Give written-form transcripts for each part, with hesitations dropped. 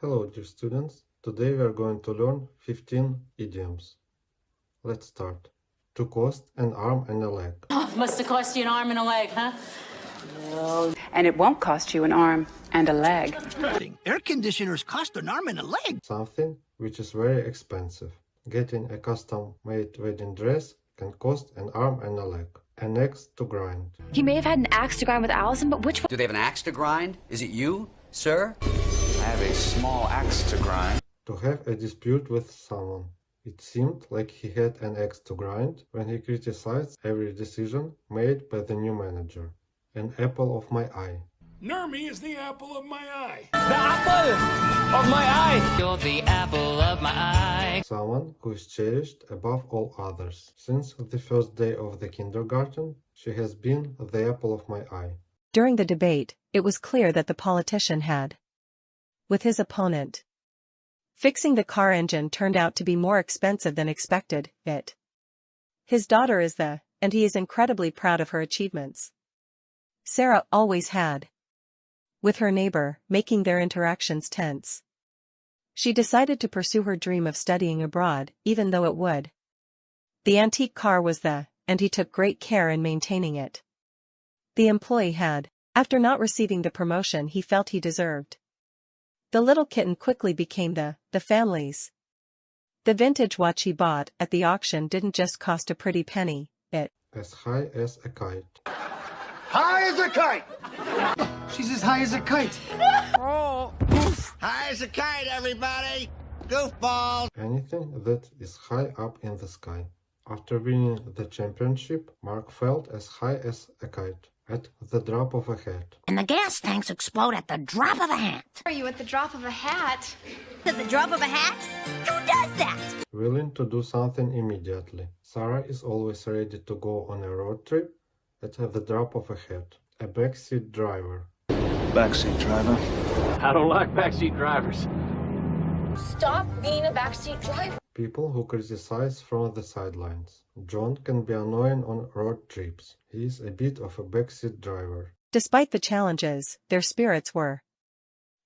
Hello dear students, today we are going to learn 15 idioms. Let's start. To cost an arm and a leg. Must have cost you an arm and a leg, huh? And it won't cost you an arm and a leg. Air conditioners cost an arm and a leg. Something which is very expensive. Getting a custom-made wedding dress can cost an arm and a leg. An axe to grind. He may have had an axe to grind with Allison, but which one? Do they have an axe to grind? Is it you, sir? I have a small axe to grind. To have a dispute with someone. It seemed like he had an axe to grind when he criticized every decision made by the new manager. An apple of my eye. Nermi is the apple of my eye. The apple of my eye. You're the apple of my eye. Someone who is cherished above all others. Since the first day of the kindergarten, she has been the apple of my eye. During the debate, it was clear that the politician had with his opponent. Fixing the car engine turned out to be more expensive than expected, His daughter is and he is incredibly proud of her achievements. Sarah always had. With her neighbor, making their interactions tense. She decided to pursue her dream of studying abroad, even though it would. The antique car was and he took great care in maintaining it. The employee had, after not receiving the promotion he felt he deserved. The little kitten quickly became the family's. The vintage watch he bought at the auction didn't just cost a pretty penny, as high as a kite. High as a kite! She's as high as a kite. Oh, oof. High as a kite, everybody! Goofball! Anything that is high up in the sky. After winning the championship, Mark felt as high as a kite, at the drop of a hat. And the gas tanks explode at the drop of a hat. Are you at the drop of a hat? At the drop of a hat? Who does that? Willing to do something immediately. Sarah is always ready to go on a road trip at the drop of a hat. A backseat driver. Backseat driver. I don't like backseat drivers. Stop being a backseat driver. People who criticize from the sidelines. John can be annoying on road trips. He is a bit of a backseat driver. Despite the challenges, their spirits were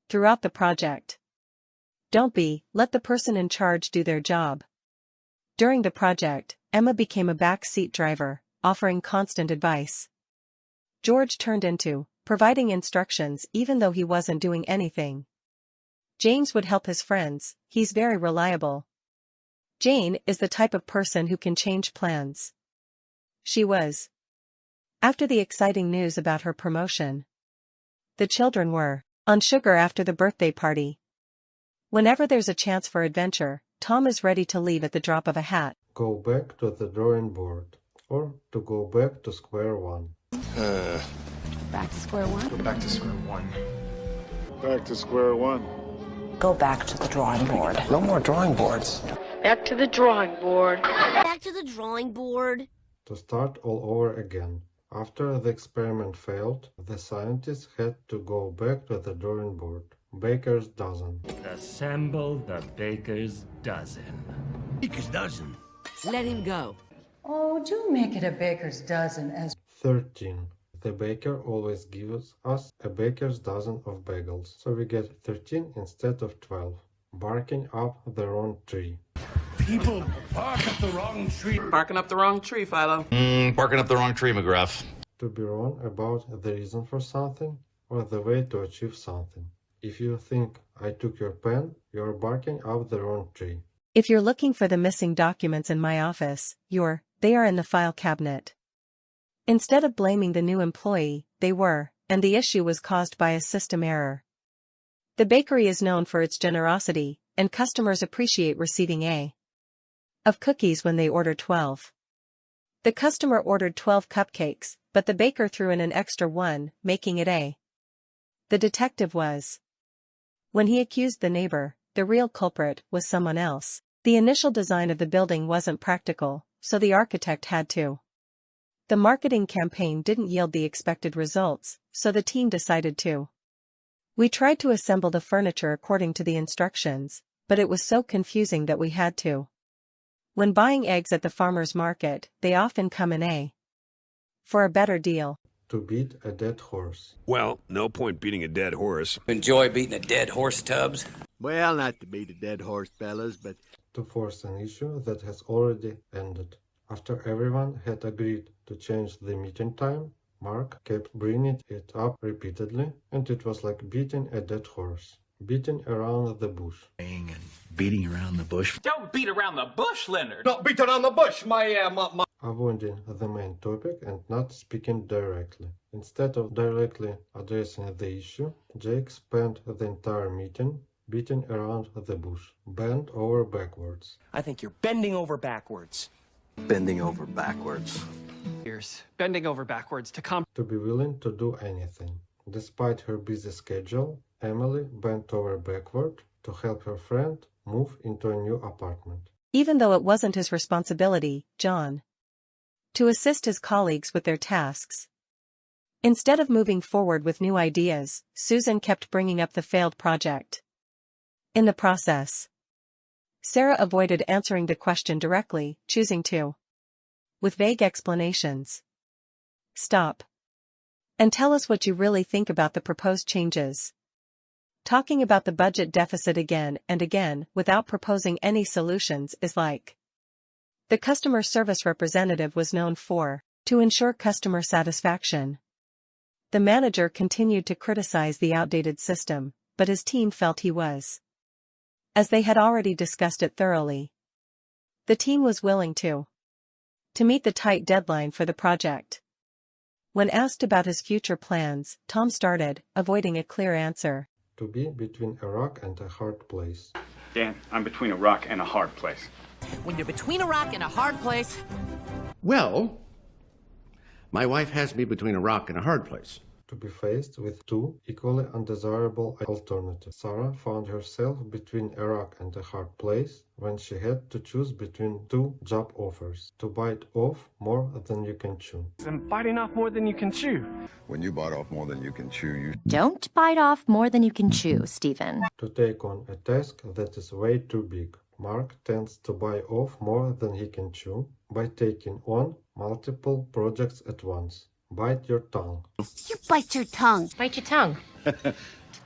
throughout the project. Let the person in charge do their job. During the project, Emma became a backseat driver, offering constant advice. George turned into providing instructions even though he wasn't doing anything. James would help his friends, he's very reliable. Jane is the type of person who can change plans. She was. After the exciting news about her promotion, the children were on sugar after the birthday party. Whenever there's a chance for adventure, Tom is ready to leave at the drop of a hat. Go back to the drawing board. Or to go back to square one. Back to square one? Go back to square one. Back to square one. Go back to the drawing board. No more drawing boards. Back to the drawing board. Back to the drawing board. To start all over again. After the experiment failed, the scientists had to go back to the drawing board. Baker's dozen. Assemble the baker's dozen. Baker's dozen. Let him go. Oh, do make it a baker's dozen as 13. The baker always gives us a baker's dozen of bagels, so we get 13 instead of 12. Barking up the wrong tree. People bark up the wrong tree. Barking up the wrong tree, Philo. Barking up the wrong tree, McGruff. To be wrong about the reason for something or the way to achieve something. If you think I took your pen, you're barking up the wrong tree. If you're looking for the missing documents in my office, they are in the file cabinet. Instead of blaming the new employee, they were, and the issue was caused by a system error. The bakery is known for its generosity, and customers appreciate receiving of cookies when they order 12. The customer ordered 12 cupcakes, but the baker threw in an extra one, making it The detective was. When he accused the neighbor, the real culprit was someone else. The initial design of the building wasn't practical, so the architect had to. The marketing campaign didn't yield the expected results, so the team decided to. We tried to assemble the furniture according to the instructions, but it was so confusing that we had to. When buying eggs at the farmer's market, they often come in for a better deal. To beat a dead horse. Well, no point beating a dead horse. Enjoy beating a dead horse, Tubbs? Well, not to beat a dead horse, fellas, but to force an issue that has already ended. After everyone had agreed to change the meeting time, Mark kept bringing it up repeatedly, and it was like beating a dead horse, beating around the bush. Beating around the bush. Don't beat around the bush, Leonard. Don't beat around the bush, my Avoiding the main topic and not speaking directly. Instead of directly addressing the issue, Jake spent the entire meeting beating around the bush, bent over backwards. I think you're bending over backwards. Bending over backwards. Bending over backwards to be willing to do anything. Despite her busy schedule, Emily bent over backward to help her friend move into a new apartment. Even though it wasn't his responsibility, John, to assist his colleagues with their tasks. Instead of moving forward with new ideas, Susan kept bringing up the failed project. In the process, Sarah avoided answering the question directly, choosing to, with vague explanations, stop and tell us what you really think about the proposed changes. Talking about the budget deficit again and again without proposing any solutions is like. The customer service representative was known for, to ensure customer satisfaction. The manager continued to criticize the outdated system, but his team felt he was. As they had already discussed it thoroughly. The team was willing to meet the tight deadline for the project. When asked about his future plans, Tom started, avoiding a clear answer. To be between a rock and a hard place. Dan, I'm between a rock and a hard place. When you're between a rock and a hard place. Well, my wife has me between a rock and a hard place. To be faced with two equally undesirable alternatives, Sarah found herself between a rock and a hard place when she had to choose between two job offers. To bite off more than you can chew. And biting off more than you can chew. When you bite off more than you can chew, you Don't bite off more than you can chew, Stephen. To take on a task that is way too big. Mark tends to bite off more than he can chew by taking on multiple projects at once. Bite your tongue. You bite your tongue. Bite your tongue.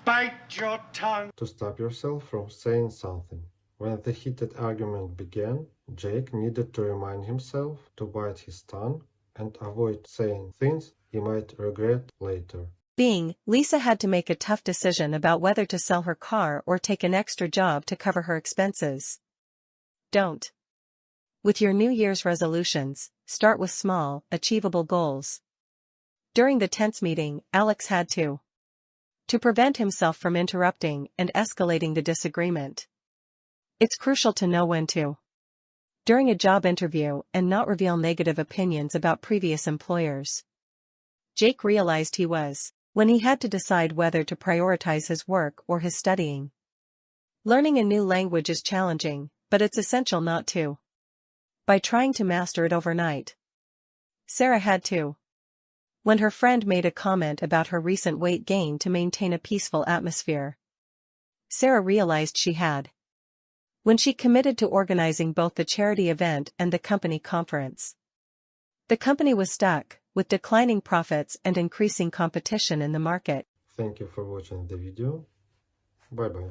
Bite your tongue. To stop yourself from saying something. When the heated argument began, Jake needed to remind himself to bite his tongue and avoid saying things he might regret later. Lisa had to make a tough decision about whether to sell her car or take an extra job to cover her expenses. Don't. With your New Year's resolutions, start with small, achievable goals. During the tense meeting, Alex had to prevent himself from interrupting and escalating the disagreement. It's crucial to know when to, during a job interview, and not reveal negative opinions about previous employers. Jake realized he was, when he had to decide whether to prioritize his work or his studying. Learning a new language is challenging, but it's essential not to. By trying to master it overnight. Sarah had to. When her friend made a comment about her recent weight gain to maintain a peaceful atmosphere. Sarah realized she had. When she committed to organizing both the charity event and the company conference. The company was stuck, with declining profits and increasing competition in the market. Thank you for watching the video. Bye bye.